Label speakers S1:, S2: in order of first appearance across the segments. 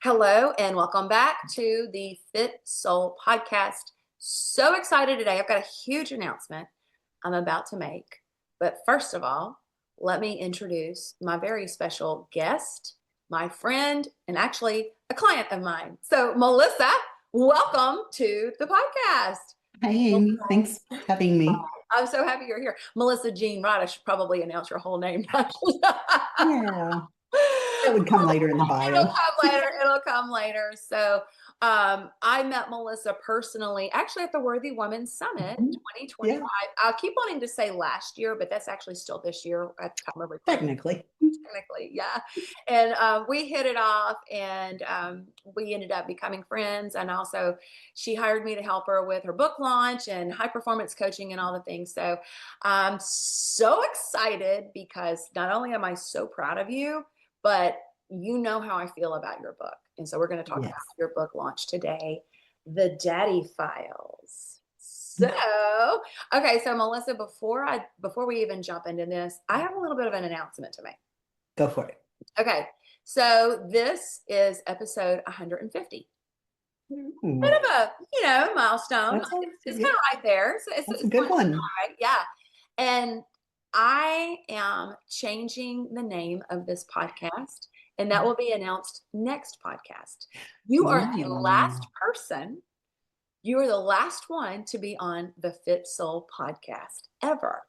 S1: Hello and welcome back to the Fit Soul podcast. So excited today. I've got a huge announcement I'm about to make. But first of all, let me introduce my very special guest, my friend, and actually a client of mine. So, Melissa, welcome to the podcast.
S2: Hi, Amy. Thanks for having me.
S1: I'm so happy you're here. Melissa Jean Wright. I should probably announce your whole name.
S2: Yeah, that would come later in the
S1: It'll
S2: bio.
S1: come later. It'll come later. So I met Melissa personally, actually at the Worthy Women Summit
S2: Mhm.
S1: 2025.
S2: Yeah,
S1: I keep wanting to say last year, but that's actually still this year at the time of recording.
S2: technically.
S1: Technically, yeah. And we hit it off, and we ended up becoming friends. And also, she hired me to help her with her book launch and high performance coaching and all the things. So I'm so excited because not only am I so proud of you, but you know how I feel about your book. And so we're going to talk about
S2: Yes.
S1: your book launch today, The Daddy Files. So, okay, so Melissa, before we even jump into this, I have a little bit of an announcement to make.
S2: Go for it.
S1: Okay, so this is episode 150. Bit
S2: Ooh,
S1: of a milestone.
S2: that's
S1: It's
S2: yeah,
S1: kind of right there. So
S2: that's a
S1: it's
S2: good one.
S1: right, yeah. And I am changing the name of this podcast, and that will be announced next podcast. You are the
S2: Ooh,
S1: last person. You are the last one to be on the Fit Soul podcast ever.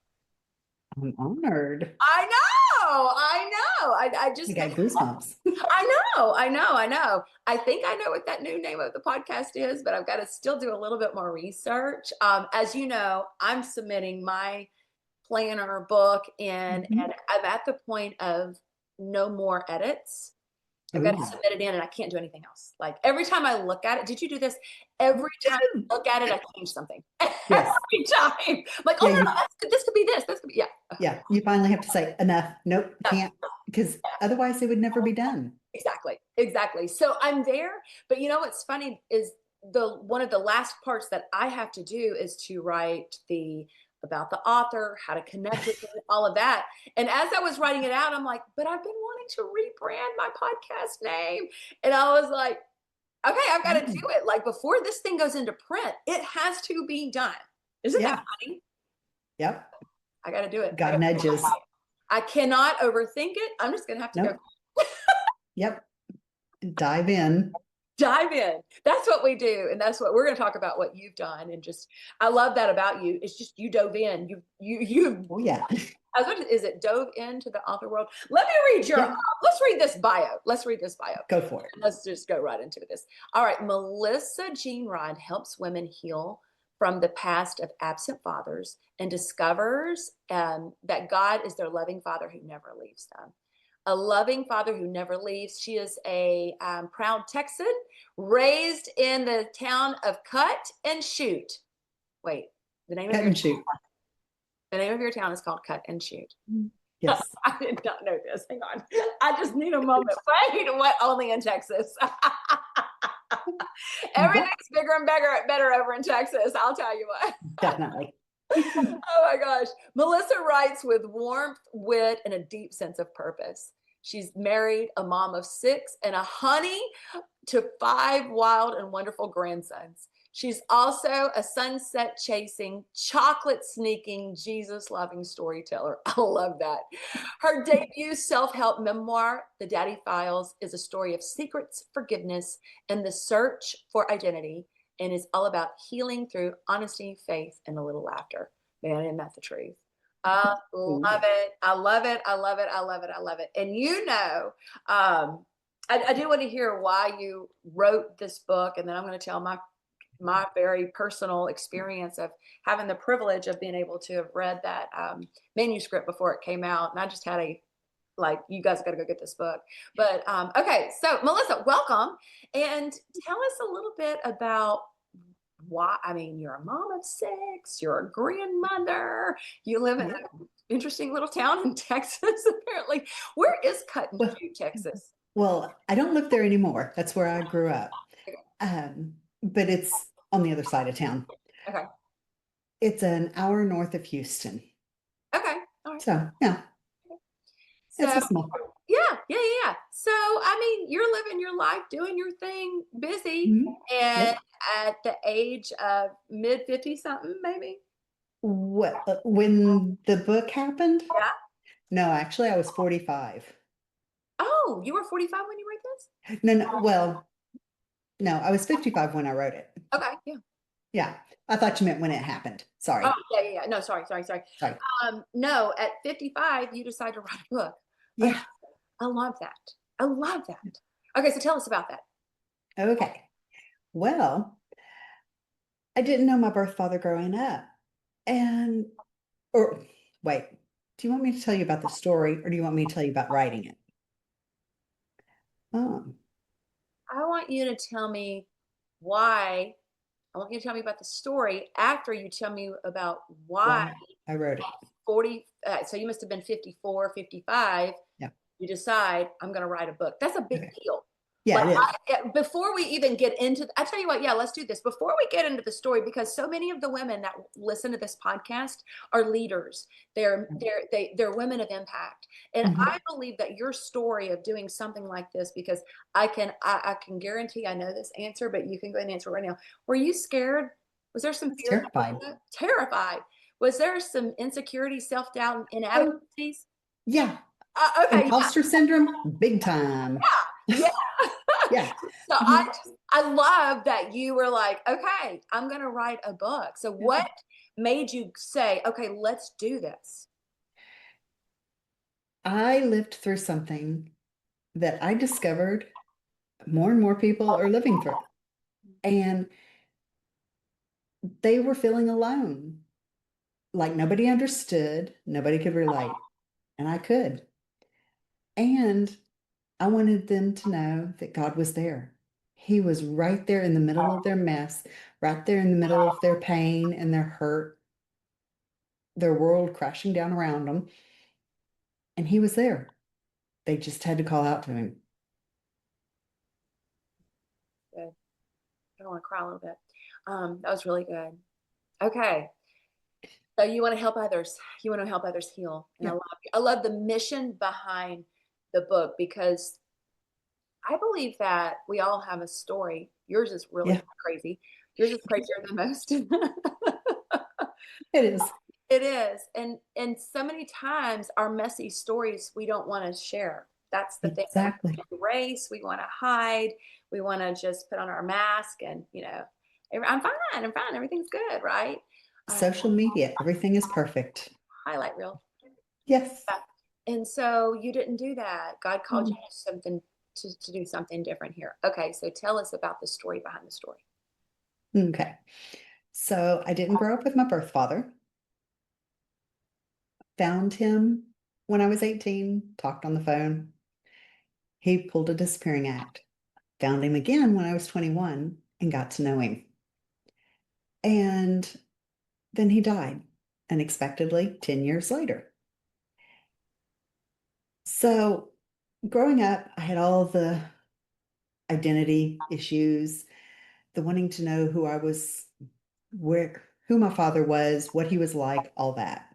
S2: I'm honored.
S1: I know. I know. I
S2: I
S1: just
S2: got goosebumps.
S1: I know. I think I know what that new name of the podcast is, but I've got to still do a little bit more research. As you know, I'm submitting my planner book in,
S2: Mhm.
S1: and I'm at the point of no more edits. I've got to
S2: Ooh,
S1: submit it in, and I can't do anything else. Like every time I look at it, did you do this? Every time I look at it, I change something.
S2: yes.
S1: Every time, like, oh
S2: Yeah,
S1: no, no,
S2: you
S1: this could be this. This could be
S2: yeah, you finally have to say enough. Nope, can't, because otherwise it would never be done.
S1: Exactly. So I'm there, but you know what's funny is the one of the last parts that I have to do is to write the about the author, how to connect with it, all of that. And as I was writing it out, I'm like, but I've been wanting to rebrand my podcast name. And I was like, okay, I've got to do
S2: Mm.
S1: it. Like before this thing goes into print, it has to be done. Isn't that
S2: Yeah,
S1: funny?
S2: yep.
S1: I got to do it.
S2: Got nudges.
S1: I cannot overthink it. I'm just going to have to go
S2: Nope. Yep. Dive in.
S1: dive in. That's what we do, and that's what we're going to talk about. What you've done, and just I love that about you. It's just you dove in. You.
S2: Oh yeah.
S1: I was is it dove into the author world? Let me read your.
S2: Yeah.
S1: Let's read this bio. Let's read this bio.
S2: Go for it.
S1: Let's just go right into this. All right, Melissa Jean Rod helps women heal from the past of absent fathers and discovers that God is their loving Father who never leaves them. A loving father who never leaves. She is a proud Texan raised in the town of Cut and Shoot. Wait, the name of
S2: Cut
S1: your
S2: and shoot.
S1: the name of your town is called Cut and Shoot.
S2: Yes.
S1: I did not know this. Hang on. I just need a moment. Wait, what? Only in Texas.
S2: Yep,
S1: Everything's bigger and better over in Texas. I'll tell you what.
S2: definitely.
S1: Oh my gosh. Melissa writes with warmth, wit, and a deep sense of purpose. She's married, a mom of 6, and a honey to 5 wild and wonderful grandsons. She's also a sunset chasing, chocolate sneaking, Jesus loving storyteller. I love that. Her debut self help memoir, The Daddy Files, is a story of secrets, forgiveness, and the search for identity, and is all about healing through honesty, faith, and a little laughter. Man, isn't that the truth? I
S2: Oh,
S1: love
S2: yeah.
S1: it. I love it. I love it. I love it. I love it. And I do want to hear why you wrote this book, and then I'm going to tell my very personal experience of having the privilege of being able to have read that manuscript before it came out, and I just had a like, you guys got to go get this book. But okay, so Melissa, welcome, and tell us a little bit about why. I mean, you're a mom of 6, you're a grandmother, you live in
S2: Yeah.
S1: an interesting little town in Texas. Apparently, where is Cotton
S2: Well,
S1: Shoe, Texas?
S2: I don't live there anymore. That's where I grew up. But it's on the other side of town.
S1: Okay,
S2: It's an hour north of Houston.
S1: okay, all right.
S2: So, yeah, it's
S1: So
S2: a small.
S1: yeah. So, I mean, you're living your life, doing your thing, busy,
S2: Mhm.
S1: and
S2: Yep.
S1: at the age of mid 50 something, maybe?
S2: When the book happened?
S1: Yeah.
S2: No, actually, I was 45.
S1: Oh, you were 45 when you wrote this?
S2: No, no, well, no, I was 55 when I wrote it.
S1: Okay, yeah.
S2: Yeah, I thought you meant when it happened.
S1: Oh,
S2: Sorry.
S1: yeah, yeah, yeah. No, sorry.
S2: Sorry.
S1: No, at 55, you decide to write a book. Okay,
S2: Yeah.
S1: I love that. I love that. Okay, so tell us about that.
S2: Okay. Well, I didn't know my birth father growing up. And, or wait, do you want me to tell you about the story or do you want me to tell you about writing it? Oh,
S1: I want you to tell me why. I want you to tell me about the story after you tell me about why
S2: why I wrote it.
S1: 40, so you must have been 54, 55.
S2: Yeah.
S1: You decide, I'm going to write a book. That's a big
S2: Okay.
S1: deal.
S2: Yeah,
S1: Like,
S2: it is.
S1: before we even get into, I tell you what, yeah, let's do this before we get into the story, because so many of the women that listen to this podcast are leaders. They're women of impact, and
S2: Mhm.
S1: I believe that your story of doing something like this, because I can guarantee I know this answer, but you can go ahead and answer right now. Were you scared? Was there
S2: I
S1: some
S2: was
S1: fear?
S2: terrified.
S1: Terrified? Was there some insecurity, self doubt, and
S2: Oh,
S1: inadequacies?
S2: yeah.
S1: Okay, yeah,
S2: Imposter syndrome, big time.
S1: yeah.
S2: Yeah.
S1: So
S2: Mhm.
S1: I love that you were like, okay, I'm gonna write a book. So
S2: Yeah.
S1: what made you say, okay, let's do this?
S2: I lived through something that I discovered more and more people are living through. And they were feeling alone. Like nobody understood, nobody could relate. And I could. And I wanted them to know that God was there. He was right there in the middle of their mess, right there in the middle of their pain and their hurt, their world crashing down around them. And He was there. They just had to call out to Him.
S1: Good. I don't want to cry a little bit. That was really good. Okay. So you want to help others. You want to help others heal. And
S2: Yeah.
S1: I love the mission behind the book, because I believe that we all have a story. Yours is really
S2: Yeah,
S1: crazy. Yours is crazier than most.
S2: it is.
S1: It is. And so many times our messy stories we don't want to share. That's the thing that
S2: Exactly.
S1: we erase, we want to hide, we want to just put on our mask and, I'm fine, everything's good, right? Uh,
S2: Social media, everything is perfect.
S1: Highlight reel.
S2: Yes.
S1: Yeah. And so you didn't do that. God called you
S2: Mm.
S1: to something to do something different here. Okay, so tell us about the story behind the story.
S2: Okay. So I didn't grow up with my birth father. Found him when I was 18, talked on the phone. He pulled a disappearing act. Found him again when I was 21 and got to know him. And then he died unexpectedly 10 years later. So growing up, I had all the identity issues, the wanting to know who I was, who my father was, what he was like, all that.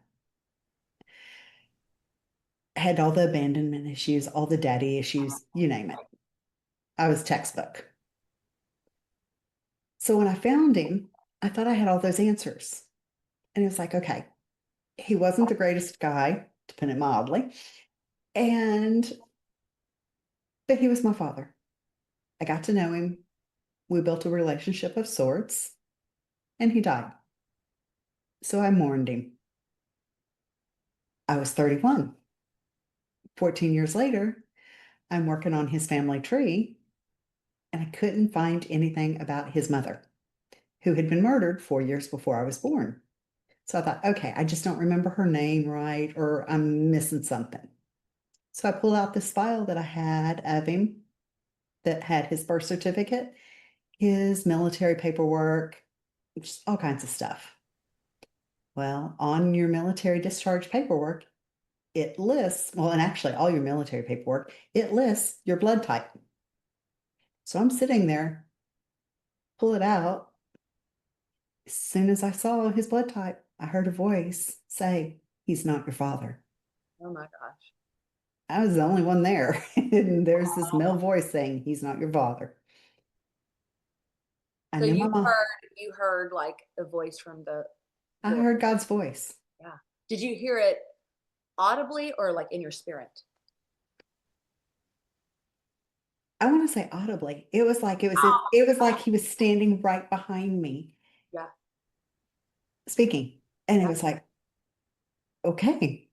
S2: Had all the abandonment issues, all the daddy issues, you name it. I was textbook. So when I found him, I thought I had all those answers. And it was like, okay, he wasn't the greatest guy, to put it mildly. And, but he was my father. I got to know him. We built a relationship of sorts, and he died. So I mourned him. I was 31. 14 years later, I'm working on his family tree, and I couldn't find anything about his mother, who had been murdered 4 years before I was born. So I thought, okay, I just don't remember her name right, or I'm missing something. So I pulled out this file that I had of him that had his birth certificate, his military paperwork, just all kinds of stuff. Well, on your military discharge paperwork, it lists, well, and actually all your military paperwork, it lists your blood type. So I'm sitting there, pull it out. As soon as I saw his blood type, I heard a voice say, "He's not your father."
S1: Oh my gosh.
S2: I was the only one there. And there's this male voice saying, he's not your father. I
S1: So
S2: knew my mom.
S1: you heard like a voice from the
S2: I
S1: Lord.
S2: heard God's voice.
S1: Yeah. Did you hear it audibly or like in your spirit?
S2: I want to say audibly.
S1: Oh,
S2: It was like he was standing right behind me
S1: yeah.
S2: speaking. And it
S1: Yeah.
S2: was like, okay,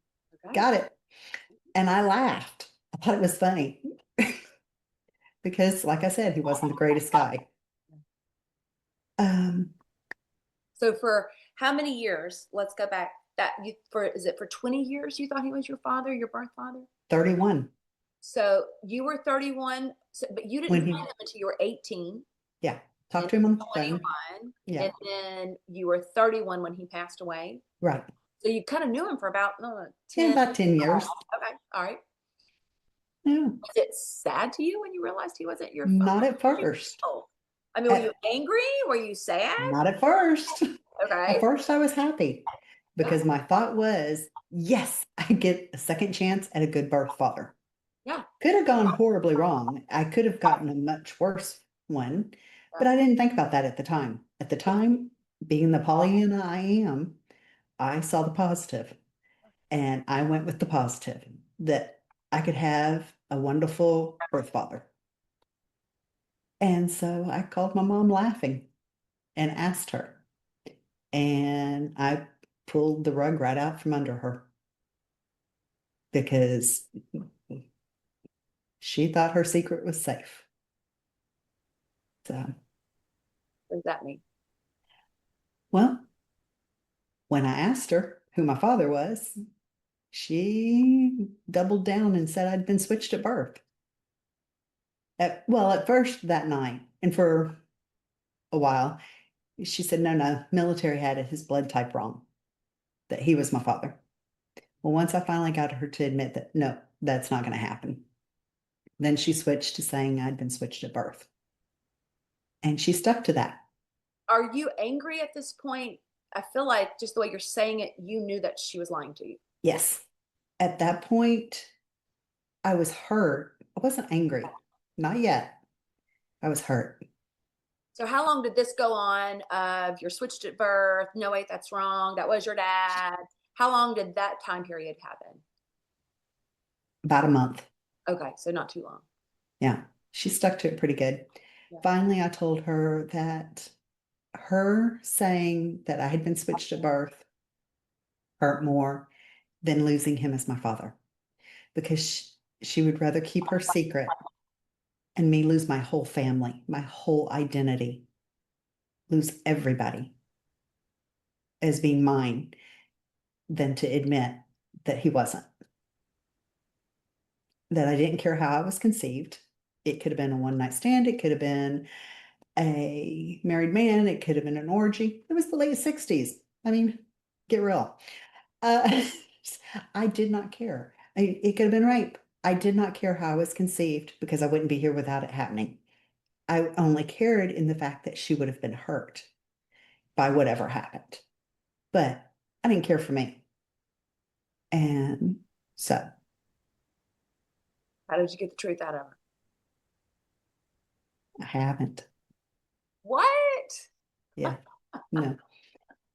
S1: Okay.
S2: got it. And I laughed. I thought it was funny because, like I said, he wasn't the greatest guy. Um,
S1: So for how many years? Let's go back. That you for is it for 20 years you thought he was your father, your birth father?
S2: 31
S1: So you were 31, but you didn't
S2: when
S1: find
S2: he,
S1: him until you were 18
S2: yeah,
S1: and
S2: talked to him on the phone.
S1: 21,
S2: Yeah,
S1: and then you were 31 when he passed away.
S2: right.
S1: So you kind of knew him for about
S2: Yeah,
S1: 10.
S2: about 10 years.
S1: Okay, all right.
S2: Yeah,
S1: Was it sad to you when you realized he wasn't your father?
S2: not at
S1: How did you
S2: first.
S1: feel? I mean, were you
S2: At,
S1: angry? Were you sad?
S2: not at first. At
S1: Okay.
S2: first, I was happy because my thought was, yes, I get a second chance at a good birth father.
S1: Yeah.
S2: Could have gone horribly wrong. I could have gotten a much worse one, but
S1: Yeah.
S2: I didn't think about that at the time. At the time, being the Pollyanna I am, I saw the positive and I went with the positive that I could have a wonderful birth father. And so I called my mom laughing and asked her, and I pulled the rug right out from under her because she thought her secret was safe. So,
S1: What does that mean?
S2: well, when I asked her who my father was, she doubled down and said I'd been switched at birth. Well, at first that night, and for a while, she said, no, no, military had his blood type wrong, that he was my father. Well, once I finally got her to admit that, no, that's not going to happen, then she switched to saying I'd been switched at birth. And she stuck to that.
S1: Are you angry at this point? I feel like just the way you're saying it, you knew that she was lying to you.
S2: Yes. At that point, I was hurt. I wasn't angry. Not yet. I was hurt.
S1: So how long did this go on of you're switched at birth? No, wait, that's wrong. That was your dad. How long did that time period happen?
S2: About a month.
S1: Okay, so not too long.
S2: Yeah. She stuck to it pretty good.
S1: Yeah.
S2: Finally, I told her that her saying that I had been switched at birth hurt more than losing him as my father because she would rather keep her secret and me lose my whole family, my whole identity, lose everybody as being mine than to admit that he wasn't. That I didn't care how I was conceived. It could have been a one night stand, it could have been a married man, it could have been an orgy. It was the late 60s. I mean, get real. Uh, I did not care. It could have been rape. I did not care how I was conceived because I wouldn't be here without it happening. I only cared in the fact that she would have been hurt by whatever happened. But I didn't care for me. And so
S1: How did you get the truth out of her?
S2: I haven't.
S1: What?
S2: Yeah. No.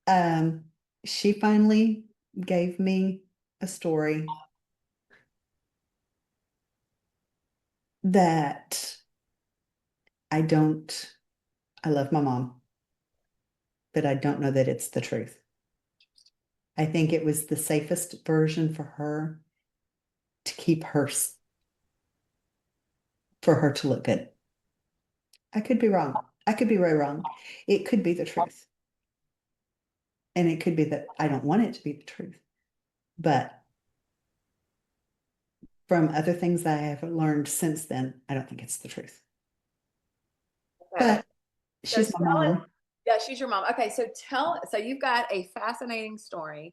S2: Um, she finally gave me a story that I don't, I love my mom, but I don't know that it's the truth. I think it was the safest version for her to keep her, for her to look good. I could be wrong. I could be very wrong. It could be the truth. And it could be that I don't want it to be the truth. But from other things that I have learned since then, I don't think it's the truth.
S1: Okay.
S2: But
S1: So
S2: she's my
S1: tell it.
S2: mom.
S1: Yeah, she's your mom. Okay, so you've got a fascinating story.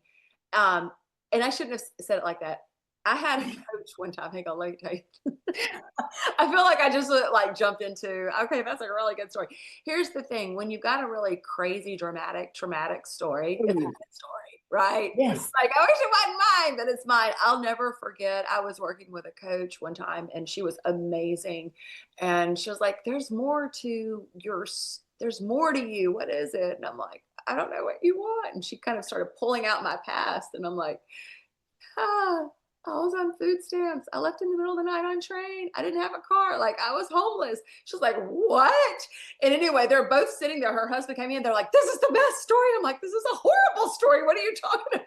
S1: Um, and I shouldn't have said it like that. I had a coach one time. Hang on, let me tell you. I feel like I just like jumped into, okay, that's a really good story. Here's the thing, when you've got a really crazy, dramatic, traumatic story, it's a
S2: Ooh,
S1: good story, right?
S2: yes.
S1: Like, I wish it wasn't mine, but it's mine. I'll never forget. I was working with a coach one time and she was amazing. And she was like, there's more to you. What is it? And I'm like, I don't know what you want. And she kind of started pulling out my past. And I'm like, ah, I was on food stamps. I left in the middle of the night on train. I didn't have a car. Like, I was homeless. She was like, what? And anyway, they're both sitting there. Her husband came in. They're like, this is the best story. I'm like, this is a horrible story. What are you talking about?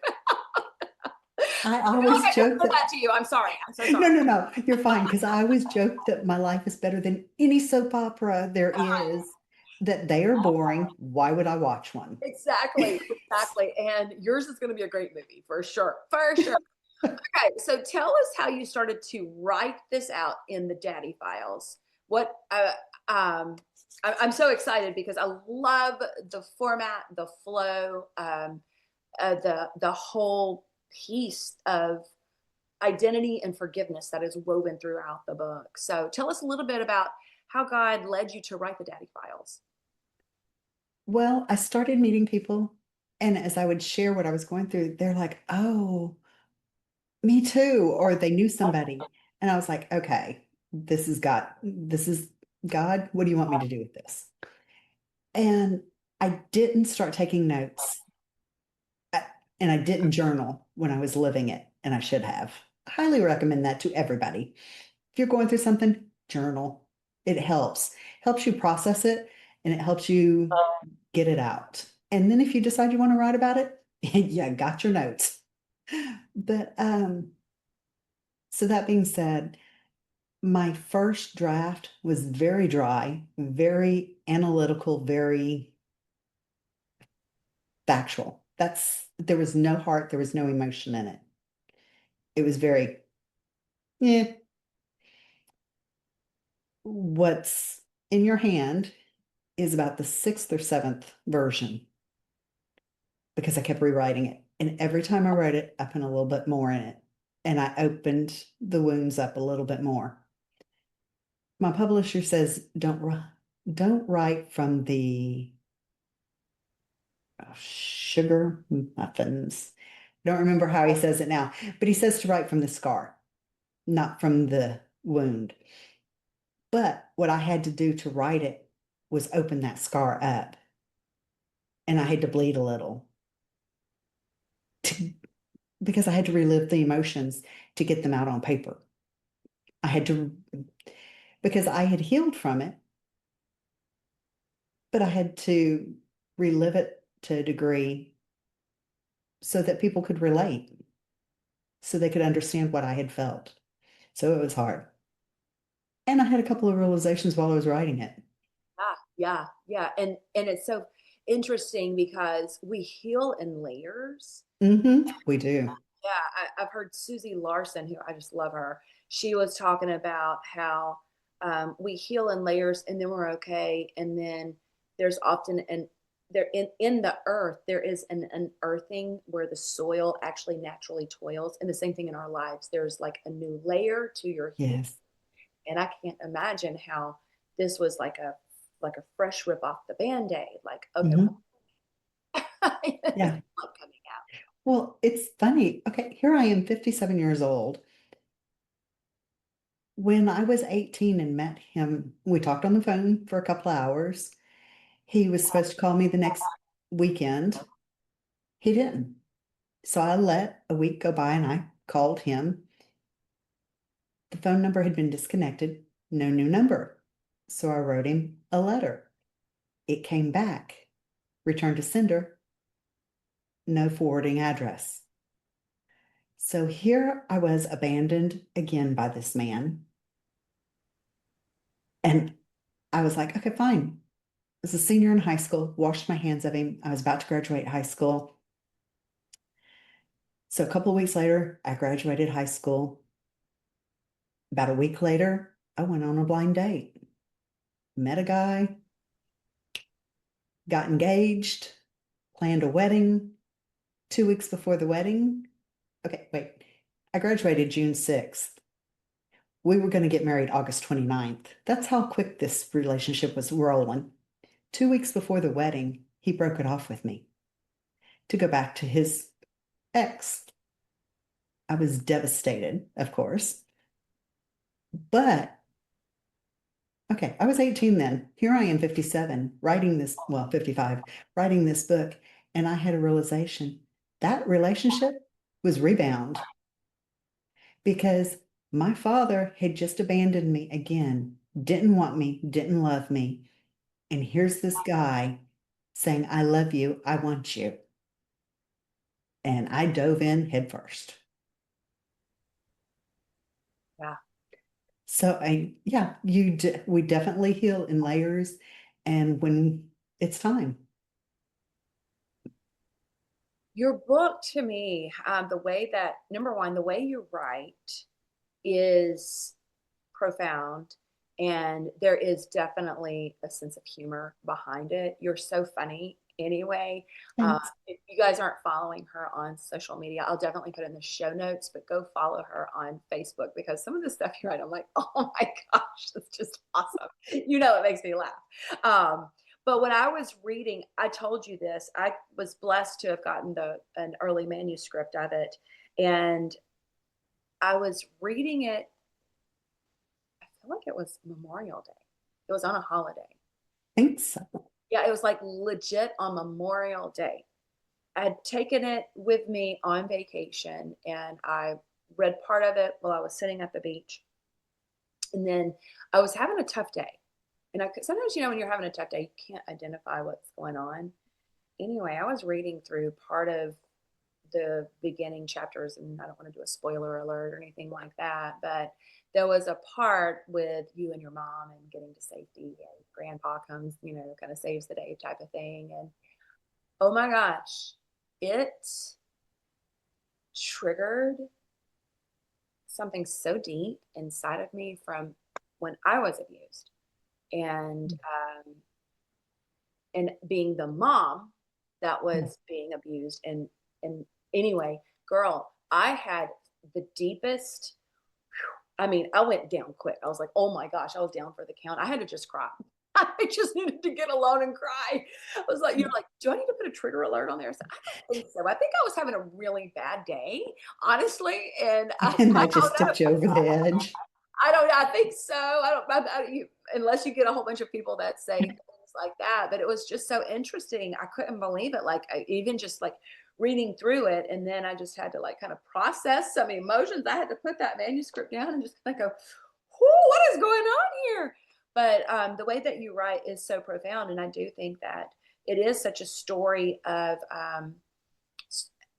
S2: I
S1: I feel like
S2: always
S1: I just
S2: joke
S1: said
S2: that,
S1: that to you. I'm sorry. I'm so
S2: no,
S1: sorry.
S2: no, no, you're fine. Because I always joke that my life is better than any soap opera there is, that they are boring. Why would I watch one?
S1: Exactly. Exactly. And yours is going to be a great movie for sure. For sure. Okay, so tell us how you started to write this out in the Daddy Files. What I'm so excited because I love the format, the flow, the whole piece of identity and forgiveness that is woven throughout the book. So tell us a little bit about how God led you to write the Daddy Files.
S2: Well, I started meeting people, and as I would share what I was going through, they're like, oh, me too, or they knew somebody. And I was like, okay, this is God. This is God. What do you want me to do with this? And I didn't start taking notes, I- and I didn't journal when I was living it, and I should have. I highly recommend that to everybody. If you're going through something, journal. It helps you process it, and it helps you get it out. And then if you decide you want to write about it, yeah, got your notes. But so that being said, my first draft was very dry, very analytical, very factual. There was no heart, there was no emotion in it. It was very, yeah, what's in your hand is about the sixth or seventh version because I kept rewriting it. And every time I wrote it, I put a little bit more in it. And I opened the wounds up a little bit more. My publisher says, don't write from the sugar muffins. I don't remember how he says it now, but he says to write from the scar, not from the wound. But what I had to do to write it was open that scar up, and I had to bleed a little to, because I had to relive the emotions to get them out on paper. I had to, because I had healed from it, but I had to relive it to a degree so that people could relate, so they could understand what I had felt. So it was hard. And I had a couple of realizations while I was writing it.
S1: Yeah, yeah. And it's so interesting because we heal in layers.
S2: We do.
S1: Yeah, I've heard Susie Larson, who I just love her. She was talking about how we heal in layers and then we're okay. And then there's often in the earth, there is an unearthing where the soil actually naturally toils. And the same thing in our lives. There's like a new layer to your healing.
S2: Yes.
S1: And I can't imagine how this was like a fresh rip off the band-aid. Like, okay,
S2: Hmm.
S1: it's
S2: Yeah.
S1: blood coming out.
S2: Well, it's funny. Okay, here I am, 57 years old. When I was 18 and met him, we talked on the phone for a couple of hours. He was supposed to call me the next weekend. He didn't. So I let a week go by and I called him. The phone number had been disconnected, no new number. So I wrote him a letter. It came back, returned to sender, no forwarding address. So here I was abandoned again by this man. And I was like, okay, fine. I was a senior in high school, washed my hands of him. I was about to graduate high school. So a couple of weeks later, I graduated high school. About a week later, I went on a blind date, met a guy, got engaged, planned a wedding. 2 weeks before the wedding, okay, wait. I graduated June 6th. We were going to get married August 29th. That's how quick this relationship was rolling. 2 weeks before the wedding, he broke it off with me to go back to his ex. I was devastated, of course. But okay, I was 18 then. Here I am, 57, writing this, well, 55, writing this book. And I had a realization that relationship was rebound because my father had just abandoned me again, didn't want me, didn't love me. And here's this guy saying, I love you, I want you. And I dove in headfirst.
S1: Yeah.
S2: So yeah, we definitely heal in layers and when it's time.
S1: Your book to me, the way that, number one, the way you write is profound. And there is definitely a sense of humor behind it. You're so funny anyway.
S2: Thanks.
S1: If you guys aren't following her on social media, I'll definitely put it in the show notes, but go follow her on Facebook because some of the stuff you write, I'm like, oh my gosh, that's just awesome. You know, it makes me laugh. But when I was reading, I told you this, I was blessed to have gotten an early manuscript of it. And I was reading it, I feel like it was Memorial Day. It was on a holiday.
S2: Thanks. So.
S1: Yeah, it was like legit on Memorial Day. I had taken it with me on vacation and I read part of it while I was sitting at the beach. And then I was having a tough day. And sometimes, when you're having a tough day, you can't identify what's going on. Anyway, I was reading through part of the beginning chapters, and I don't want to do a spoiler alert or anything like that, but there was a part with you and your mom and getting to safety, and grandpa comes, kind of saves the day type of thing. And oh my gosh, it triggered something so deep inside of me from when I was abused. And being the mom that was being abused. And anyway, girl, I had the deepest, I mean, I went down quick. I was like, oh my gosh, I was down for the count. I had to just cry. I just needed to get alone and cry. I was like, like, do I need to put a trigger alert on there? I said, I don't think so. I think I was having a really bad day, honestly. And
S2: And
S1: I
S2: that just
S1: don't know.
S2: tipped you over the edge.
S1: I think so. Unless you get a whole bunch of people that say things like that. But it was just so interesting. I couldn't believe it. Like, even just like reading through it. And then I just had to like kind of process some emotions. I had to put that manuscript down and just kind of go, what is going on here? But the way that you write is so profound. And I do think that it is such a story of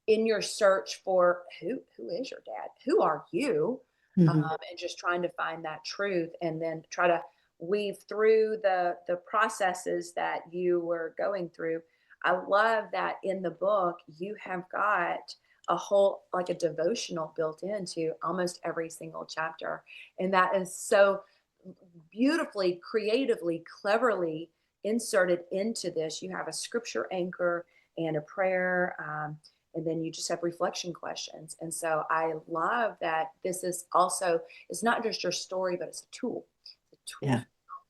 S1: in your search for who is your dad? Who are you?
S2: Mhm.
S1: And just trying to find that truth and then try to weave through the processes that you were going through. I love that in the book you have got a whole like a devotional built into almost every single chapter, and that is so beautifully, creatively, cleverly inserted into this. You have a scripture anchor and a prayer, and then you just have reflection questions. And so I love that this is also, it's not just your story, but it's a tool. It's a tool
S2: Yeah,
S1: to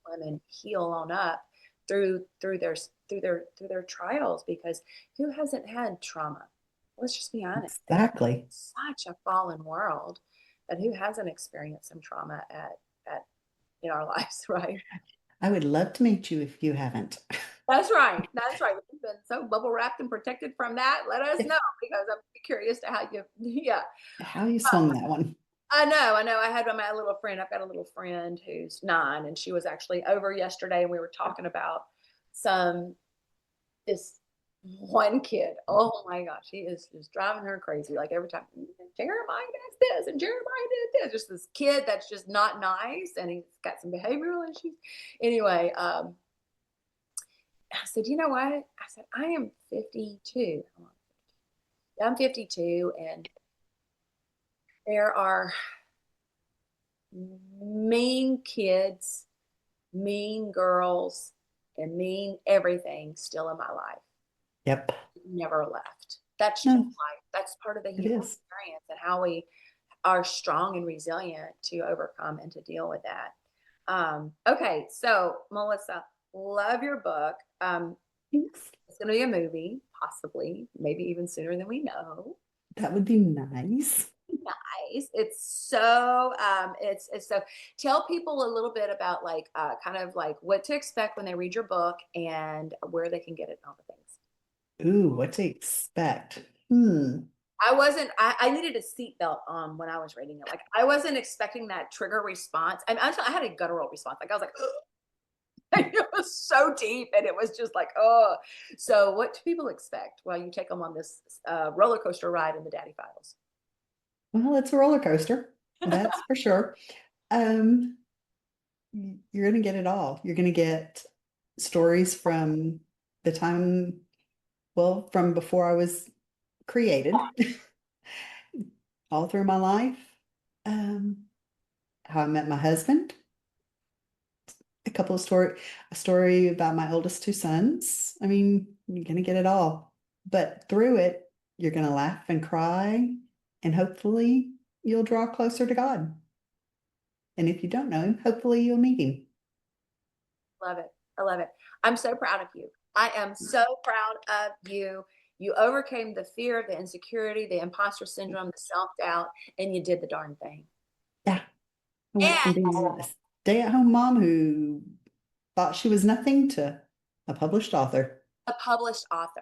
S1: help women heal on up through their trials, because who hasn't had trauma? Let's just be honest.
S2: exactly.
S1: Such a fallen world, that who hasn't experienced some trauma at in our lives, right?
S2: I would love to meet you if you haven't.
S1: That's right. That's right. You've been so bubble wrapped and protected from that. Let us know, because I'm curious to how you, yeah.
S2: How you swung that one.
S1: I know. I know. I had my little friend. I've got a little friend who's 9, and she was actually over yesterday, and we were talking about this one kid. Oh my gosh, he is just driving her crazy. Like every time, Jeremiah does this and Jeremiah did this. Just this kid that's just not nice, and he's got some behavioral issues. Anyway, I said, you know what? I said, I am 52. I'm 52, and there are mean kids, mean girls, and mean everything still in my life.
S2: Yep.
S1: Never left. That's just
S2: No,
S1: life. That's part of the
S2: it
S1: human
S2: is.
S1: experience, and how we are strong and resilient to overcome and to deal with that. Okay, so Melissa, love your book.
S2: Thanks.
S1: It's going to be a movie, possibly, maybe even sooner than we know.
S2: That would be nice.
S1: Nice. It's so it's so tell people a little bit about like kind of like what to expect when they read your book and where they can get it and all the things.
S2: Ooh, what to expect?
S1: I needed a seatbelt on when I was reading it. Like I wasn't expecting that trigger response. I had a guttural response. Like I was like, it was so deep and it was just like, oh. So what do people expect while you take them on this roller coaster ride in the Daddy Files?
S2: Well, it's a roller coaster, that's for sure. Um, you're going to get it all. You're going to get stories from the time, well, from before I was created, all through my life. Um, how I met my husband, a story about my oldest two sons. I mean, you're going to get it all. But through it, you're going to laugh and cry, and hopefully you'll draw closer to God. And if you don't know him, hopefully you'll meet him.
S1: Love it. I love it. I'm so proud of you. I am so proud of you. You overcame the fear, the insecurity, the imposter syndrome, the self-doubt, and you did the darn thing.
S2: Yeah. I went from
S1: And
S2: being a stay-at-home mom who thought she was nothing to a published author.
S1: a published author.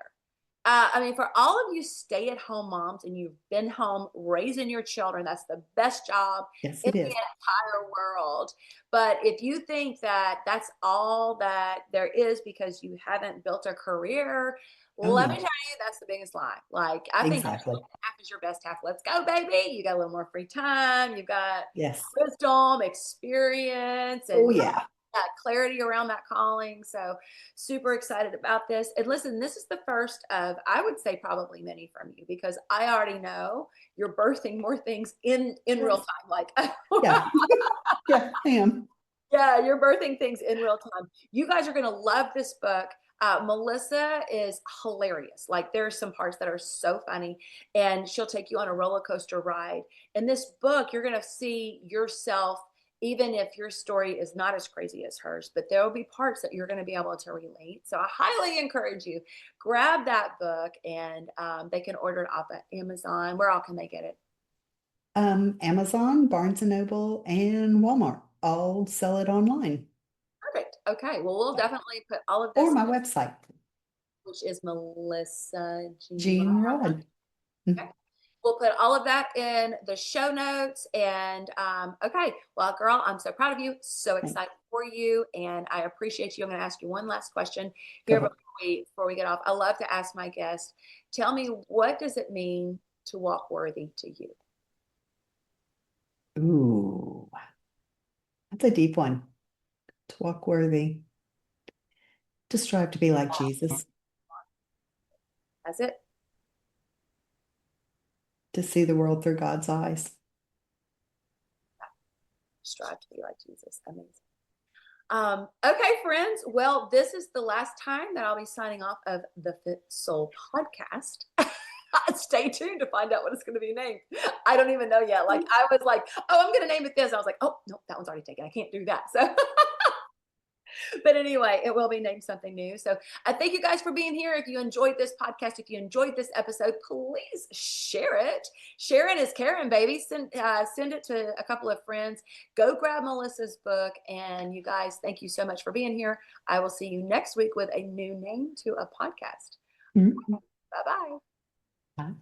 S1: I mean, for all of you stay-at-home moms and you've been home raising your children, that's the best job
S2: Yes,
S1: in
S2: it
S1: the
S2: is.
S1: entire world. But if you think that that's all that there is because you haven't built a career,
S2: Oh,
S1: let me
S2: no.
S1: tell you, that's the biggest lie. Like, I think
S2: Exactly.
S1: half is your best half. Let's go, baby. You got a little more free time. You've got
S2: Yes.
S1: wisdom, experience,
S2: Oh,
S1: and
S2: yeah.
S1: clarity around that calling. So super excited about this. And listen, this is the first of, I would say probably many from you because I already know you're birthing more things in real
S2: Yes.
S1: time. Like,
S2: Yeah. Yeah, I am.
S1: yeah, you're birthing things in real time. You guys are going to love this book. Melissa is hilarious. Like there's some parts that are so funny and she'll take you on a roller coaster ride. In this book, you're going to see yourself, even if your story is not as crazy as hers, but there will be parts that you're going to be able to relate. So I highly encourage you, grab that book and they can order it off at Amazon. Where all can they get it?
S2: Amazon, Barnes and Noble, and Walmart all sell it online
S1: Perfect. Okay. Well, we'll definitely put all of
S2: or
S1: this,
S2: my website,
S1: which is Melissa Jean
S2: Jean
S1: Rod.
S2: Rudd.
S1: Okay. We'll put all of that in the show notes. And okay, well, girl, I'm so proud of you. So excited for you, and I appreciate you. I'm going to ask you one last question
S2: Go
S1: here
S2: ahead.
S1: before we get off. I love to ask my guests. Tell me, what does it mean to walk worthy to you?
S2: Ooh, that's a deep one. To walk worthy, to strive to be like Jesus,
S1: That's it.
S2: to see the world through God's eyes.
S1: Strive to be like Jesus. Amazing. Okay, friends. Well, this is the last time that I'll be signing off of the Fit Soul podcast. Stay tuned to find out what it's going to be named. I don't even know yet. Like I was like, oh, I'm going to name it this. I was like, oh no, that one's already taken. I can't do that. So, but anyway, it will be named something new. So I thank you guys for being here. If you enjoyed this podcast, if you enjoyed this episode, please share it. Sharon is Karen, baby. Send it to a couple of friends. Go grab Melissa's book. And you guys, thank you so much for being here. I will see you next week with a new name to a podcast.
S2: Mhm.
S1: Bye-bye.
S2: Bye.